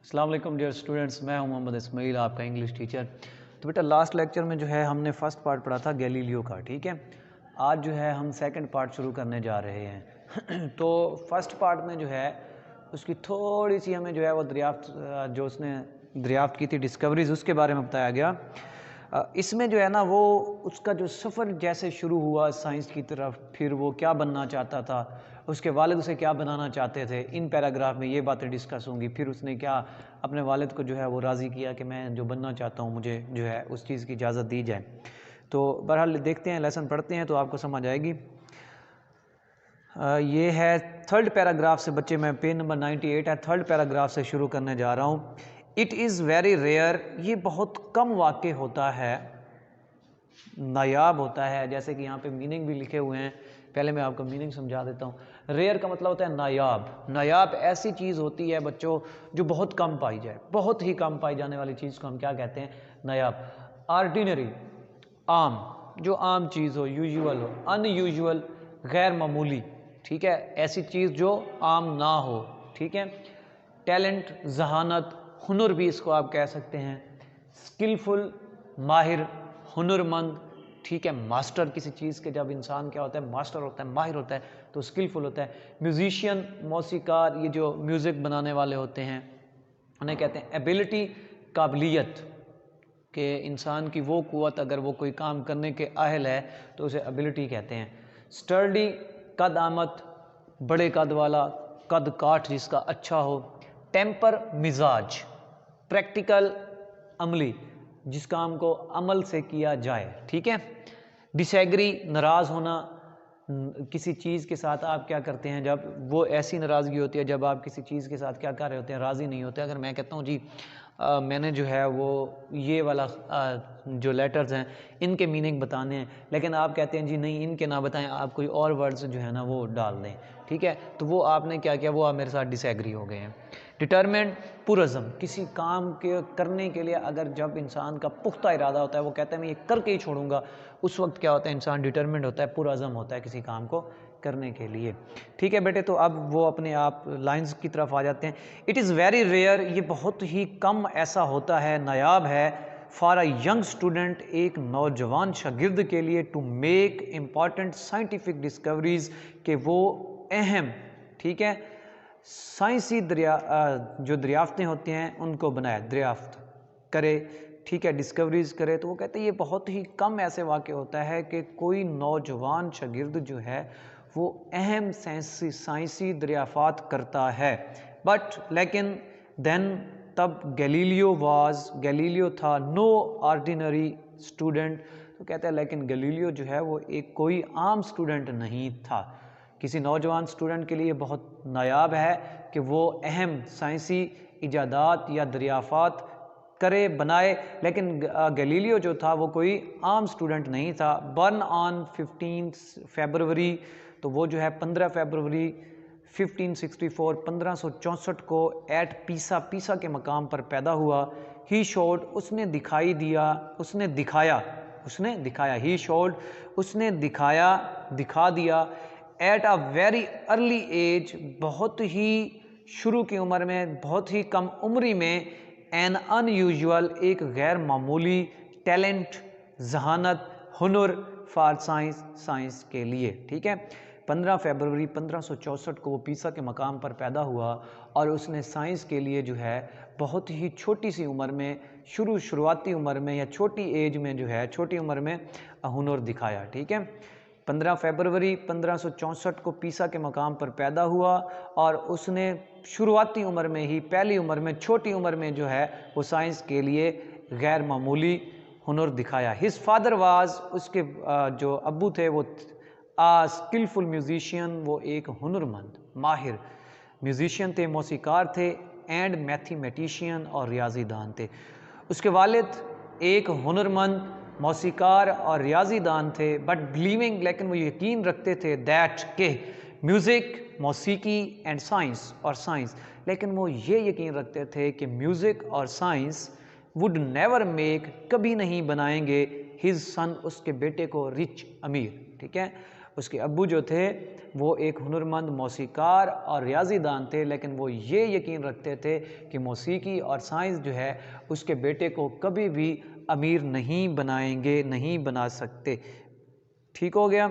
السلام علیکم dear students, میں ہوں محمد اسماعیل، آپ کا انگلش ٹیچر۔ تو بیٹا لاسٹ لیکچر میں جو ہے ہم نے فرسٹ پارٹ پڑھا تھا گیلیلیو کا، ٹھیک ہے۔ آج جو ہے ہم سیکنڈ پارٹ شروع کرنے جا رہے ہیں۔ تو فرسٹ پارٹ میں جو ہے اس کی تھوڑی سی ہمیں جو ہے وہ جو اس نے دریافت کی تھی ڈسکوریز، اس کے بارے میں بتایا گیا۔ اس میں جو ہے نا وہ اس کا جو سفر جیسے شروع ہوا سائنس کی طرف، پھر وہ کیا بننا چاہتا تھا، اس کے والد اسے کیا بنانا چاہتے تھے، ان پیراگراف میں یہ باتیں ڈسکس ہوں گی۔ پھر اس نے کیا اپنے والد کو جو ہے وہ راضی کیا کہ میں جو بننا چاہتا ہوں مجھے جو ہے اس چیز کی اجازت دی جائے۔ تو بہرحال دیکھتے ہیں، لیسن پڑھتے ہیں تو آپ کو سمجھ آئے گی۔ یہ ہے تھرڈ پیراگراف سے بچے، میں پیج نمبر 98 ہے، تھرڈ پیراگراف سے شروع کرنے جا رہا ہوں۔ اٹ از ویری ریئر، یہ بہت کم واقع ہوتا ہے، نایاب ہوتا ہے۔ جیسے کہ یہاں پہ میننگ بھی لکھے ہوئے ہیں، پہلے میں آپ کو میننگ سمجھا دیتا ہوں۔ ریئر کا مطلب ہوتا ہے نایاب۔ نایاب ایسی چیز ہوتی ہے بچوں جو بہت کم پائی جائے، بہت ہی کم پائی جانے والی چیز کو ہم کیا کہتے ہیں؟ نایاب۔ آرڈینری، عام، جو عام چیز ہو، یوزول ہو۔ ان یوزول، غیر معمولی، ٹھیک ہے، ایسی چیز جو عام نہ ہو، ٹھیک ہے۔ ٹیلنٹ، ذہانت، ہنر بھی اس کو آپ کہہ سکتے ہیں۔ اسکلفل، ماہر، ہنرمند، ٹھیک ہے۔ ماسٹر کسی چیز کے جب انسان کیا ہوتا ہے؟ ماسٹر ہوتا ہے، ماہر ہوتا ہے، تو اسکلفل ہوتا ہے۔ میوزیشین، موسیقار، یہ جو میوزک بنانے والے ہوتے ہیں انہیں کہتے ہیں ایبلٹی، قابلیت، کہ انسان کی وہ قوت اگر وہ کوئی کام کرنے کے اہل ہے تو اسے ایبلٹی کہتے ہیں۔ سٹرڈی، قد آمد، بڑے قد والا، قد کاٹ جس کا اچھا ہو۔ ٹیمپر، مزاج۔ پریکٹیکل، عملی، جس کام کو عمل سے کیا جائے، ٹھیک ہے۔ ڈس ایگری، ناراض ہونا، کسی چیز کے ساتھ آپ کیا کرتے ہیں جب وہ ایسی ناراضگی ہوتی ہے جب آپ کسی چیز کے ساتھ کیا کر رہے ہوتے ہیں؟ راضی نہیں ہوتے۔ اگر میں کہتا ہوں جی میں نے جو ہے وہ یہ والا جو لیٹرز ہیں ان کے میننگ بتانے ہیں، لیکن آپ کہتے ہیں جی نہیں ان کے نہ بتائیں، آپ کوئی اور ورڈز جو ہے نا وہ ڈال دیں، ٹھیک ہے، تو وہ آپ نے کیا کیا؟ وہ آپ میرے ساتھ ڈس ایگری ہو گئے ہیں۔ ڈٹرمنٹ، پرعزم، کسی کام کے کرنے کے لیے اگر جب انسان کا پختہ ارادہ ہوتا ہے، وہ کہتا ہے میں یہ کر کے ہی چھوڑوں گا، اس وقت کیا ہوتا ہے؟ انسان ڈٹرمنٹ ہوتا ہے، پرعزم ہوتا ہے کسی کام کو کرنے کے لیے، ٹھیک ہے بیٹے۔ تو اب وہ اپنے آپ لائنز کی طرف آ جاتے ہیں۔ اٹ از ویری ریئر، یہ بہت ہی کم ایسا ہوتا ہے، نایاب ہے، فار اے ینگ اسٹوڈنٹ، ایک نوجوان شاگرد کے لیے، to make important scientific discoveries, کہ وہ اہم، ٹھیک ہے، سائنسی جو دریافتیں ہوتی ہیں ان کو بنائے، دریافت کرے، ٹھیک ہے، ڈسکوریز کرے۔ تو وہ کہتے ہیں یہ بہت ہی کم ایسے واقع ہوتا ہے کہ کوئی نوجوان شاگرد جو ہے وہ اہم سائنسی دریافات کرتا ہے۔ بٹ لیکن دین، تب گیلیلیو تھا نو آرڈینری اسٹوڈنٹ۔ تو کہتے ہیں لیکن گیلیلیو جو ہے وہ ایک کوئی عام اسٹوڈنٹ نہیں تھا۔ کسی نوجوان اسٹوڈنٹ کے لیے بہت نایاب ہے کہ وہ اہم سائنسی ایجادات یا دریافات کرے، بنائے، لیکن گیلیلیو جو تھا وہ کوئی عام اسٹوڈنٹ نہیں تھا۔ برن آن 15 فیبروری، تو وہ جو ہے 15 فیبروری 1564 1564 کو ایٹ پیسا کے مقام پر پیدا ہوا۔ ہی شوڈ، اس نے دکھائی دیا، اس نے دکھایا، ہی شوڈ، اس نے دکھا دیا، at a very early age, بہت ہی شروع کی عمر میں، بہت ہی کم عمری میں، این ان یوزول، ایک غیر معمولی، ٹیلنٹ، ذہانت، ہنر، فار سائنس کے لیے، ٹھیک ہے۔ 15 فیبروری 1564 کو وہ پیسا کے مقام پر پیدا ہوا اور اس نے سائنس کے لیے جو ہے بہت ہی چھوٹی سی عمر میں، شروعاتی عمر میں یا چھوٹی ایج میں جو ہے، چھوٹی عمر میں ہنر دکھایا، ٹھیک ہے۔ 15 فیبروری 1564 کو پیسا کے مقام پر پیدا ہوا اور اس نے شروعاتی عمر میں ہی، پہلی عمر میں، چھوٹی عمر میں جو ہے وہ سائنس کے لیے غیر معمولی ہنر دکھایا۔ ہز فادر واز، اس کے جو ابو تھے وہ اسکلفل میوزیشین، وہ ایک ہنرمند، ماہر میوزیشین تھے، موسیقار تھے، اینڈ میتھمیٹیشین، اور ریاضی دان تھے۔ اس کے والد ایک ہنرمند، موسیقار اور ریاضی دان تھے، بٹ بلیونگ، لیکن وہ یقین رکھتے تھے، دیٹ، کہ میوزک، موسیقی، اینڈ سائنس، اور سائنس، لیکن وہ یہ یقین رکھتے تھے کہ میوزک اور سائنس وڈ نیور میک، کبھی نہیں بنائیں گے، ہز سن، اس کے بیٹے کو، رچ، امیر، ٹھیک ہے۔ اس کے ابو جو تھے وہ ایک ہنرمند موسیقار اور ریاضی دان تھے، لیکن وہ یہ یقین رکھتے تھے کہ موسیقی اور سائنس جو ہے اس کے بیٹے کو کبھی بھی امیر نہیں بنائیں گے، نہیں بنا سکتے۔ ٹھیک ہو گیا۔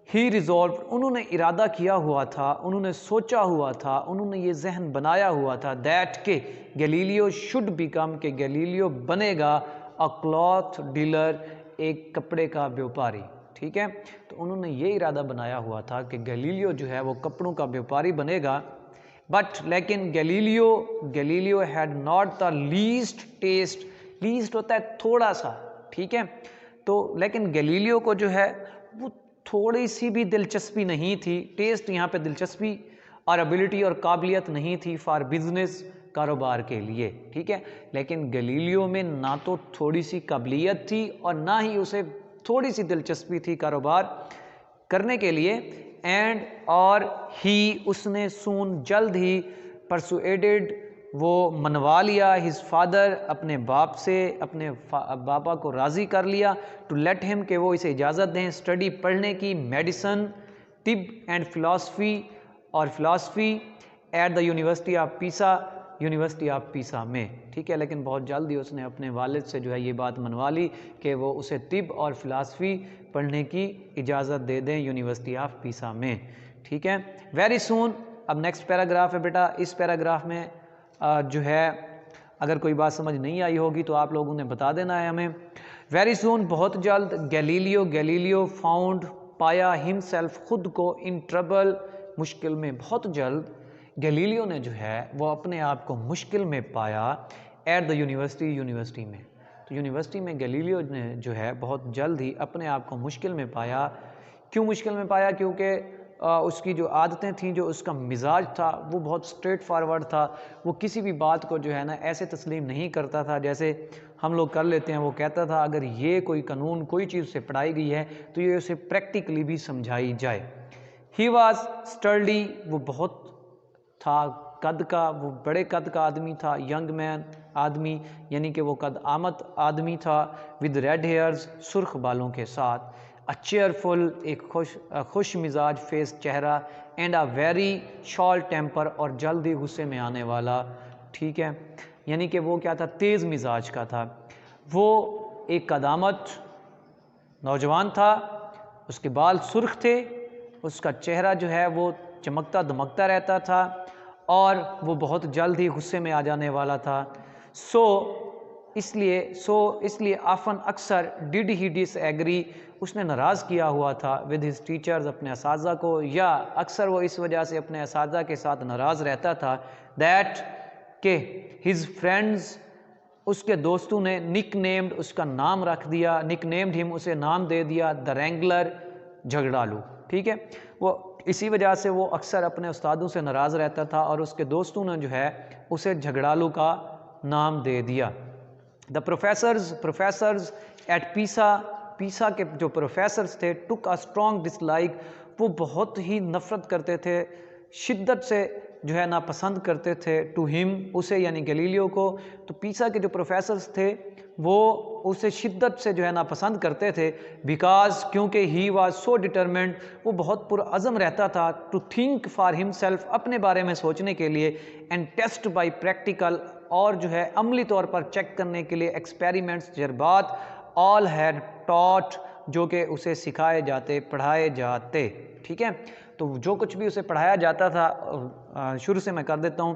ہی ریزولوڈ، انہوں نے ارادہ کیا ہوا تھا، انہوں نے سوچا ہوا تھا، انہوں نے یہ ذہن بنایا ہوا تھا دیٹ کہ گیلیلیو شوڈ بیکم، کہ گیلیلیو بنے گا اے کلاتھ ڈیلر، ایک کپڑے کا بیوپاری۔ ٹھیک ہے، تو انہوں نے یہ ارادہ بنایا ہوا تھا کہ گیلیلیو جو ہے وہ کپڑوں کا بیوپاری بنے گا، بٹ لیکن Galileo had not the least test, list ہوتا ہے تھوڑا سا، ٹھیک ہے، تو لیکن گیلیلیو کو جو ہے وہ تھوڑی سی بھی دلچسپی نہیں تھی، ٹیسٹ یہاں پہ دلچسپی اور ابیلٹی اور قابلیت نہیں تھی فار بزنس، کاروبار کے لیے، ٹھیک ہے، لیکن گیلیلیو میں نہ تو تھوڑی سی قابلیت تھی اور نہ ہی اسے تھوڑی سی دلچسپی تھی کاروبار کرنے کے لیے، اینڈ اور ہی، اس نے سون، جلد ہی، پرسویڈڈ، وہ منوا لیا، ہز فادر، اپنے باپ سے، اپنے بابا کو راضی کر لیا، ٹو لیٹ ہم، کہ وہ اسے اجازت دیں اسٹڈی، پڑھنے کی، میڈیسن، طب، اینڈ فلاسفی، اور philosophy, at the university of Pisa, university of Pisa میں، ٹھیک ہے، لیکن بہت جلد ہی اس نے اپنے والد سے جو ہے یہ بات منوا لی کہ وہ اسے طب اور فلاسفی پڑھنے کی اجازت دے دیں یونیورسٹی آف پیسا میں، ٹھیک ہے، ویری سون۔ اب نیکسٹ پیراگراف ہے بیٹا، اس پیراگراف میں جو ہے اگر کوئی بات سمجھ نہیں آئی ہوگی تو آپ لوگوں نے بتا دینا ہے ہمیں۔ ویری سون، بہت جلد، گیلیلیو فاؤنڈ، پایا، ہم سیلف، خود کو، ان ٹربل، مشکل میں، بہت جلد گیلیلیو نے جو ہے وہ اپنے آپ کو مشکل میں پایا، ایٹ دا یونیورسٹی میں، تو یونیورسٹی میں گیلیلیو نے جو ہے بہت جلد ہی اپنے آپ کو مشکل میں پایا۔ کیوں مشکل میں پایا؟ کیونکہ اس کی جو عادتیں تھیں، جو اس کا مزاج تھا وہ بہت اسٹریٹ فارورڈ تھا، وہ کسی بھی بات کو جو ہے نا ایسے تسلیم نہیں کرتا تھا جیسے ہم لوگ کر لیتے ہیں۔ وہ کہتا تھا اگر یہ کوئی قانون، کوئی چیز سے پڑھائی گئی ہے تو یہ اسے پریکٹیکلی بھی سمجھائی جائے۔ ہی واز اسٹرڈی، وہ بہت تھا قد کا، وہ بڑے قد کا آدمی تھا، ینگ مین آدمی، یعنی کہ وہ قد آمد آدمی تھا، ود ریڈ ہیئرز، سرخ بالوں کے ساتھ، چیئرفل، ایک خوش مزاج فیس، چہرہ، and a very short temper, اور جلد ہی غصے میں آنے والا، ٹھیک ہے، یعنی کہ وہ کیا تھا؟ تیز مزاج کا تھا۔ وہ ایک قد آمد نوجوان تھا، اس کے بال سرخ تھے، اس کا چہرہ جو ہے وہ چمکتا دمکتا رہتا تھا، اور وہ بہت جلد ہی غصے میں آ جانے والا تھا۔ اس لیے آفن، اکثر، ڈیڈ ہی ڈس ایگری، اس نے ناراض کیا ہوا تھا، ود ہز ٹیچرز، اپنے اساتذہ کو، یا اکثر وہ اس وجہ سے اپنے اساتذہ کے ساتھ ناراض رہتا تھا، دیٹ، کہ ہز فرینڈز، اس کے دوستوں نے، نک نیمڈ، اس کا نام رکھ دیا، نک نیمڈ ہم، اسے نام دے دیا، دا رینگلر، جھگڑالو، ٹھیک ہے، وہ اسی وجہ سے وہ اکثر اپنے استادوں سے ناراض رہتا تھا، اور اس کے دوستوں نے جو ہے اسے جھگڑالو کا نام دے دیا۔ دا پروفیسرز ایٹ پیسا کے جو پروفیسرز تھے، ٹک اے اسٹرانگ ڈس لائک، وہ بہت ہی نفرت کرتے تھے، شدت سے جو ہے ناپسند کرتے تھے، ٹو ہم، اسے یعنی گیلیلیو کو، تو پیسا کے جو پروفیسرز تھے وہ اسے شدت سے جو ہے ناپسند کرتے تھے، بیکاز، کیونکہ ہی واز سو ڈٹرمنڈ، وہ بہت پرعزم رہتا تھا، ٹو تھنک فار ہم سیلف، اپنے بارے میں سوچنے کے لیے، اینڈ ٹیسٹ بائی پریکٹیکل، اور جو ہے عملی طور پر چیک کرنے کے لیے، ایکسپیریمنٹس، تجربات، آل ہیڈ ٹاٹ، جو کہ اسے سکھائے جاتے، پڑھائے جاتے، ٹھیک ہے، تو جو کچھ بھی اسے پڑھایا جاتا تھا، شروع سے میں کر دیتا ہوں،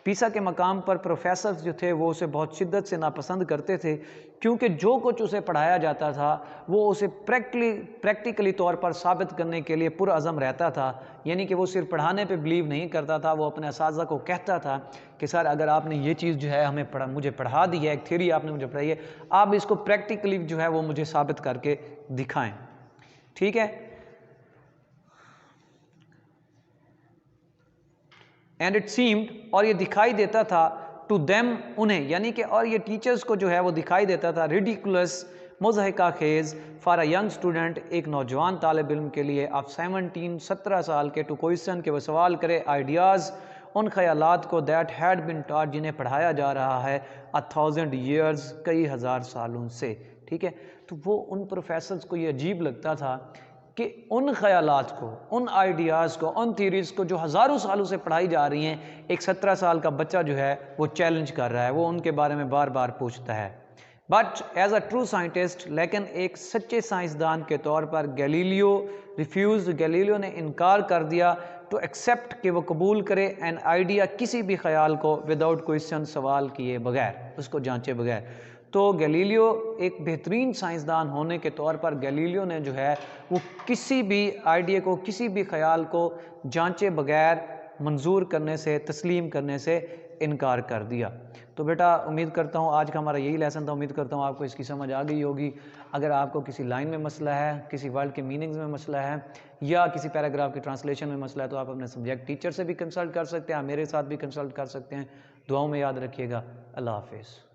پیسا کے مقام پر پروفیسرز جو تھے وہ اسے بہت شدت سے ناپسند کرتے تھے، کیونکہ جو کچھ اسے پڑھایا جاتا تھا وہ اسے پریکٹیکلی طور پر ثابت کرنے کے لیے پرعزم رہتا تھا، یعنی کہ وہ صرف پڑھانے پہ بلیو نہیں کرتا تھا، وہ اپنے اساتذہ کو کہتا تھا کہ سر اگر آپ نے یہ چیز جو ہے مجھے پڑھا دی ہے، ایک تھیوری آپ نے مجھے پڑھائی ہے، آپ اس کو پریکٹیکلی جو ہے وہ مجھے ثابت کر کے دکھائیں، ٹھیک ہے۔ اینڈ اٹ سیمڈ، اور یہ دکھائی دیتا تھا، ٹو دیم، انہیں، یعنی کہ اور یہ ٹیچرز کو جو ہے وہ دکھائی دیتا تھا، ریڈیکولس، مضحکہ خیز، فار اے ینگ اسٹوڈنٹ، ایک نوجوان طالب علم کے لیے، آف 17 سال کے، ٹو کوئسچن، کہ وہ سوال کرے، آئیڈیاز، ان خیالات کو، دیٹ ہیڈ بن ٹاٹ، جنہیں پڑھایا جا رہا ہے، 1000 years، کئی ہزار سالوں سے، ٹھیک ہے، تو وہ ان پروفیسرز کو یہ عجیب لگتا تھا کہ ان خیالات کو، ان آئیڈیاز کو، ان تھیوریز کو جو ہزاروں سالوں سے پڑھائی جا رہی ہیں، ایک 17 سال کا بچہ جو ہے وہ چیلنج کر رہا ہے، وہ ان کے بارے میں بار بار پوچھتا ہے. But as a true scientist, لیکن ایک سچے سائنسدان کے طور پر گیلیلیو نے انکار کر دیا ٹو ایکسیپٹ کہ وہ قبول کرے این آئیڈیا، کسی بھی خیال کو وداؤٹ کوئسچن، سوال کیے بغیر، اس کو جانچے بغیر. تو گیلیلیو ایک بہترین سائنسدان ہونے کے طور پر گیلیلیو نے جو ہے وہ کسی بھی آئیڈیا کو، کسی بھی خیال کو جانچے بغیر منظور کرنے سے، تسلیم کرنے سے انکار کر دیا. تو بیٹا امید کرتا ہوں آج کا ہمارا یہی لیسن تھا، امید کرتا ہوں آپ کو اس کی سمجھ آ گئی ہوگی. اگر آپ کو کسی لائن میں مسئلہ ہے، کسی ورڈ کے میننگز میں مسئلہ ہے، یا کسی پیراگراف کی ٹرانسلیشن میں مسئلہ ہے، تو آپ اپنے سبجیکٹ ٹیچر سے بھی کنسلٹ کر سکتے ہیں، آپ میرے ساتھ بھی کنسلٹ کر سکتے ہیں. دعاؤں میں یاد رکھیے گا. اللہ حافظ.